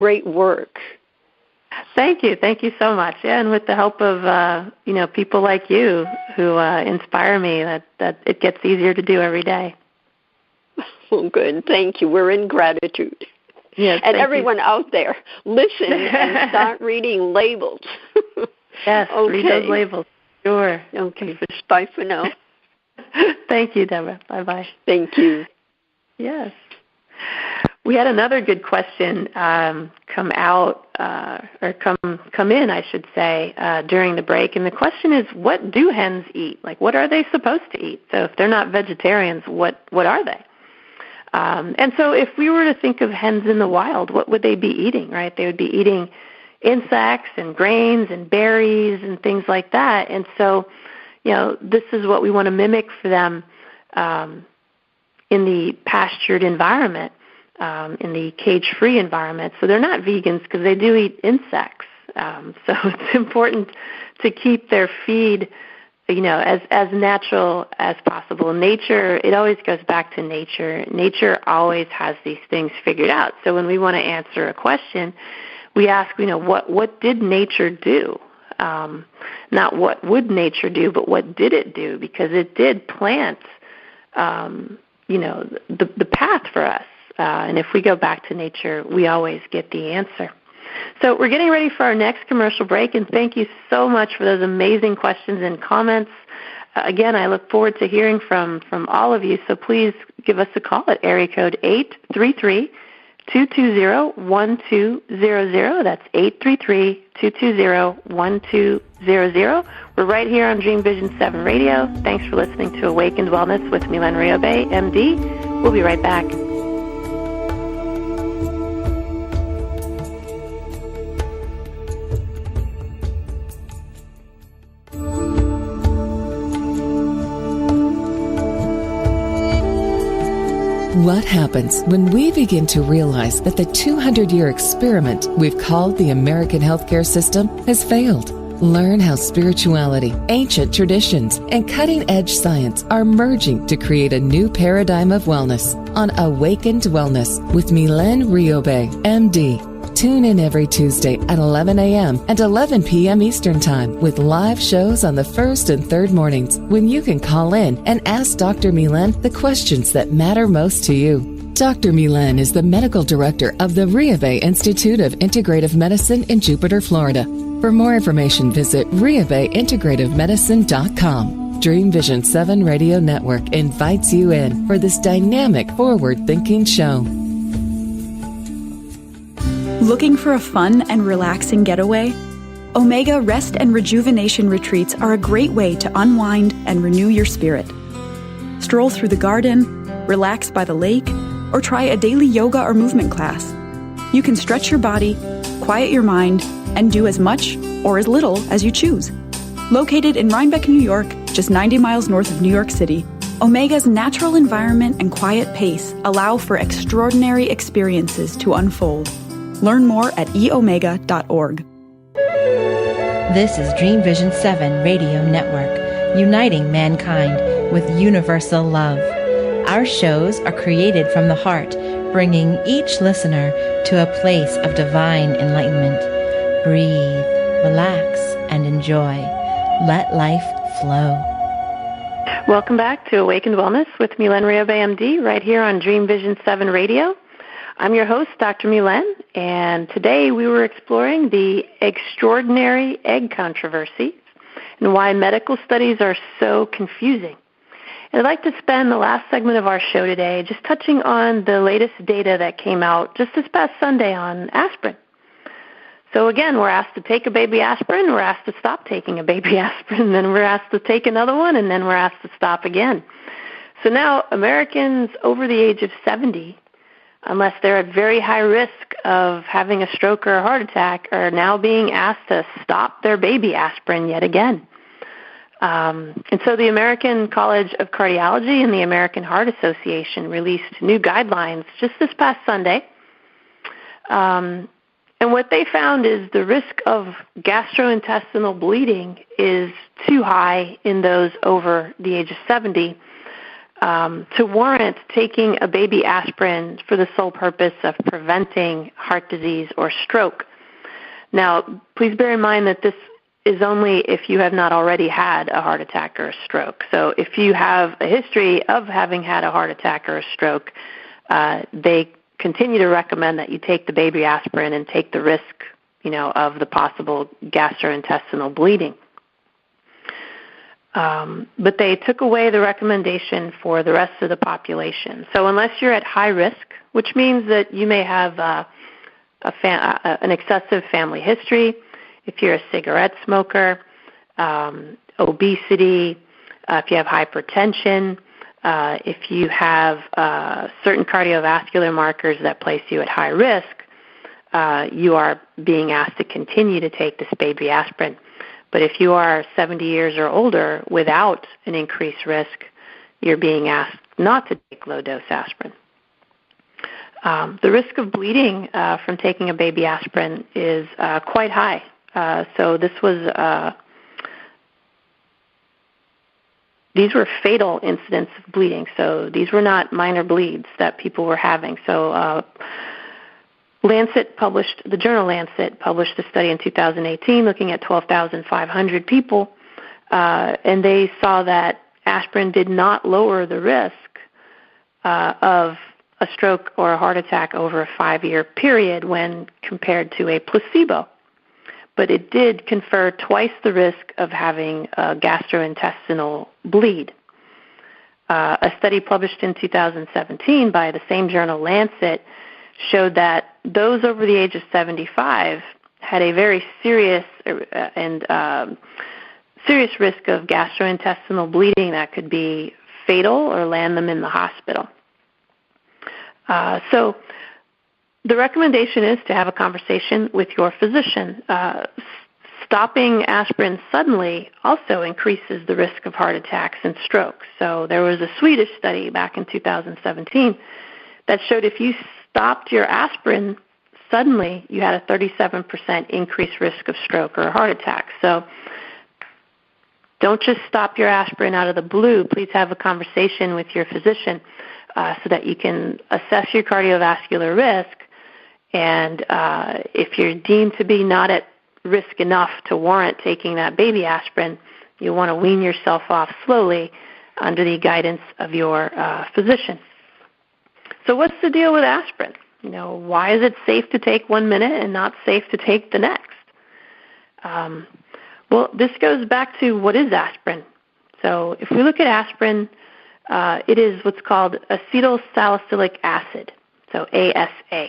great work. Thank you. Thank you so much. Yeah, and with the help of, people like you who inspire me, that it gets easier to do every day. Well, good. Thank you. We're in gratitude. Yes, and everyone out there, listen and start reading labels. Yes, okay. Read those labels. Sure. Okay. Bye for now. Thank you, Deborah. Bye-bye. Thank you. Yes. We had another good question come in, I should say, during the break. And the question is, what do hens eat? Like, what are they supposed to eat? So if they're not vegetarians, what are they? And so if we were to think of hens in the wild, what would they be eating, right? They would be eating insects and grains and berries and things like that. And so, this is what we want to mimic for them in the pastured environment, in the cage-free environment. So they're not vegans because they do eat insects. So it's important to keep their feed as natural as possible. Nature, it always goes back to nature. Nature always has these things figured out. So when we want to answer a question, we ask, what did nature do? Not what would nature do, but what did it do? Because it did plant, the path for us. And if we go back to nature, we always get the answer. So we're getting ready for our next commercial break, and thank you so much for those amazing questions and comments. Again, I look forward to hearing from all of you, so please give us a call at area code 833-220-1200. That's 833-220-1200. We're right here on Dream Vision 7 Radio. Thanks for listening to Awakened Wellness with Milen Riobe, MD. We'll be right back. What happens when we begin to realize that the 200-year experiment we've called the American healthcare system has failed? Learn how spirituality, ancient traditions, and cutting-edge science are merging to create a new paradigm of wellness on Awakened Wellness with Milen Riobe, MD. Tune in every Tuesday at 11 a.m. and 11 p.m. Eastern Time with live shows on the first and third mornings when you can call in and ask Dr. Milen the questions that matter most to you. Dr. Milen is the medical director of the Riobe Institute of Integrative Medicine in Jupiter, Florida. For more information, visit riobeintegrativemedicine.com. Dream Vision 7 Radio Network invites you in for this dynamic, forward-thinking show. Looking for a fun and relaxing getaway? Omega Rest and Rejuvenation Retreats are a great way to unwind and renew your spirit. Stroll through the garden, relax by the lake, or try a daily yoga or movement class. You can stretch your body, quiet your mind, and do as much or as little as you choose. Located in Rhinebeck, New York, just 90 miles north of New York City, Omega's natural environment and quiet pace allow for extraordinary experiences to unfold. Learn more at eomega.org. This is Dream Vision 7 Radio Network, uniting mankind with universal love. Our shows are created from the heart, bringing each listener to a place of divine enlightenment. Breathe, relax, and enjoy. Let life flow. Welcome back to Awakened Wellness with Milen Riobe, MD, right here on Dream Vision 7 Radio. I'm your host, Dr. Milen, and today we were exploring the Eggstraordinary Egg Controversy and why medical studies are so confusing. And I'd like to spend the last segment of our show today just touching on the latest data that came out just this past Sunday on aspirin. So again, we're asked to take a baby aspirin, we're asked to stop taking a baby aspirin, then we're asked to take another one, and then we're asked to stop again. So now Americans over the age of 70, unless they're at very high risk of having a stroke or a heart attack, are now being asked to stop their baby aspirin yet again. And so the American College of Cardiology and the American Heart Association released new guidelines just this past Sunday. And what they found is the risk of gastrointestinal bleeding is too high in those over the age of 70. to warrant taking a baby aspirin for the sole purpose of preventing heart disease or stroke. Now, please bear in mind that this is only if you have not already had a heart attack or a stroke. So if you have a history of having had a heart attack or a stroke, they continue to recommend that you take the baby aspirin and take the risk, of the possible gastrointestinal bleeding. But they took away the recommendation for the rest of the population. So unless you're at high risk, which means that you may have an excessive family history, if you're a cigarette smoker, obesity, if you have hypertension, if you have certain cardiovascular markers that place you at high risk, you are being asked to continue to take this baby aspirin. But if you are 70 years or older without an increased risk, you're being asked not to take low-dose aspirin. The risk of bleeding from taking a baby aspirin is quite high. So these were fatal incidents of bleeding. So these were not minor bleeds that people were having. So the journal Lancet published a study in 2018 looking at 12,500 people, and they saw that aspirin did not lower the risk of a stroke or a heart attack over a 5-year period when compared to a placebo. But it did confer twice the risk of having a gastrointestinal bleed. A study published in 2017 by the same journal Lancet showed that those over the age of 75 had a very serious risk of gastrointestinal bleeding that could be fatal or land them in the hospital. So the recommendation is to have a conversation with your physician. Stopping aspirin suddenly also increases the risk of heart attacks and strokes. So there was a Swedish study back in 2017 that showed if you stopped your aspirin suddenly, you had a 37% increased risk of stroke or a heart attack. So don't just stop your aspirin out of the blue. Please have a conversation with your physician so that you can assess your cardiovascular risk. And if you're deemed to be not at risk enough to warrant taking that baby aspirin, you want to wean yourself off slowly under the guidance of your physician. So what's the deal with aspirin? Why is it safe to take 1 minute and not safe to take the next? Well, this goes back to what is aspirin. So if we look at aspirin, it is what's called acetylsalicylic acid, so ASA.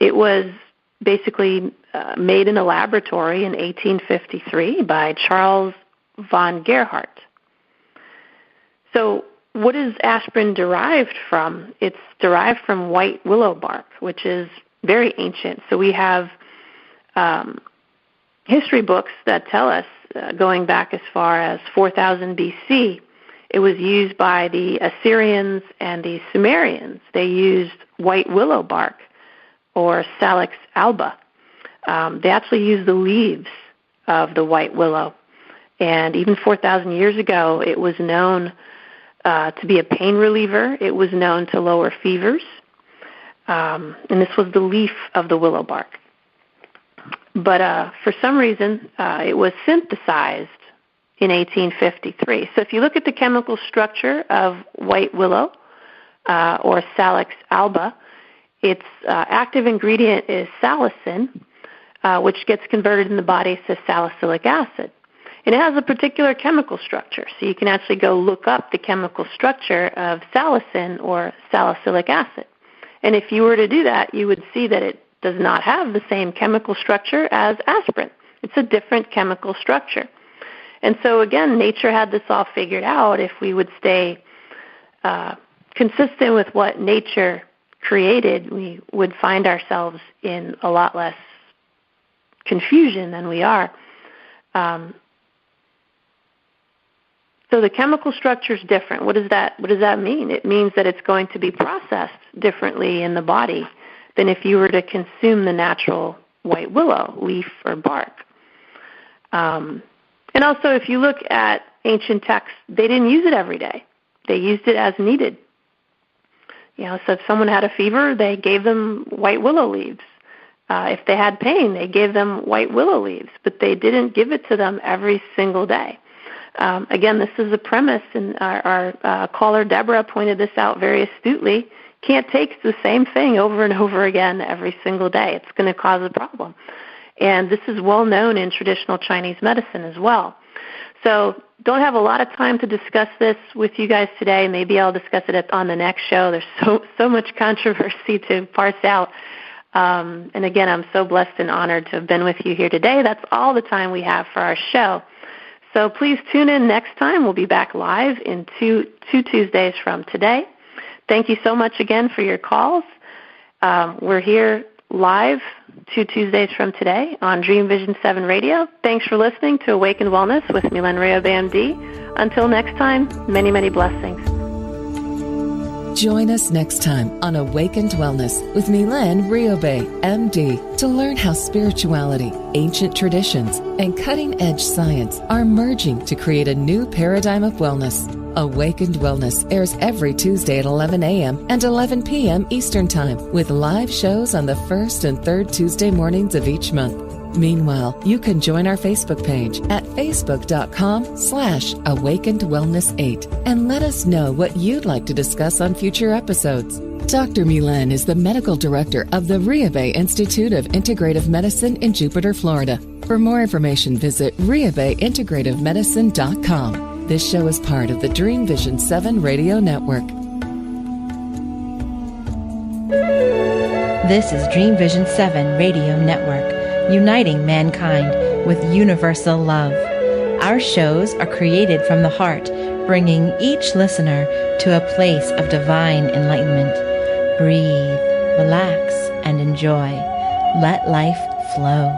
It was basically made in a laboratory in 1853 by Charles von Gerhardt. So what is aspirin derived from? It's derived from white willow bark, which is very ancient. So we have history books that tell us, going back as far as 4000 BC, it was used by the Assyrians and the Sumerians. They used white willow bark, or Salix alba. They actually used the leaves of the white willow. And even 4,000 years ago, it was known to be a pain reliever. It was known to lower fevers. And this was the leaf of the willow bark. But for some reason, it was synthesized in 1853. So if you look at the chemical structure of white willow or Salix alba, its active ingredient is salicin, which gets converted in the body to salicylic acid. And it has a particular chemical structure, so you can actually go look up the chemical structure of salicin or salicylic acid. And if you were to do that, you would see that it does not have the same chemical structure as aspirin. It's a different chemical structure. And so, again, nature had this all figured out. If we would stay consistent with what nature created, we would find ourselves in a lot less confusion than we are. So the chemical structure is different. What does that mean? It means that it's going to be processed differently in the body than if you were to consume the natural white willow leaf or bark. And also, if you look at ancient texts, they didn't use it every day. They used it as needed. So if someone had a fever, they gave them white willow leaves. If they had pain, they gave them white willow leaves, but they didn't give it to them every single day. Again, this is a premise, and our caller Deborah pointed this out very astutely. Can't take the same thing over and over again every single day. It's going to cause a problem. And this is well known in traditional Chinese medicine as well. So don't have a lot of time to discuss this with you guys today. Maybe I'll discuss it on the next show. There's so much controversy to parse out. And again, I'm so blessed and honored to have been with you here today. That's all the time we have for our show. So please tune in next time. We'll be back live in two Tuesdays from today. Thank you so much again for your calls. We're here live 2 Tuesdays from today on Dream Vision 7 Radio. Thanks for listening to Awakened Wellness with Milen Riobe, MD. Until next time, many, many blessings. Join us next time on Awakened Wellness with Milen Riobe, MD, to learn how spirituality, ancient traditions, and cutting-edge science are merging to create a new paradigm of wellness. Awakened Wellness airs every Tuesday at 11 a.m. and 11 p.m. Eastern Time, with live shows on the first and third Tuesday mornings of each month. Meanwhile, you can join our Facebook page at facebook.com/awakenedwellness8 and let us know what you'd like to discuss on future episodes. Dr. Milen is the medical director of the Riobe Institute of Integrative Medicine in Jupiter, Florida. For more information, visit riobeintegrativemedicine.com. This show is part of the Dream Vision 7 radio network. This is Dream Vision 7 radio network, uniting mankind with universal love. Our shows are created from the heart, bringing each listener to a place of divine enlightenment. Breathe, relax, and enjoy. Let life flow.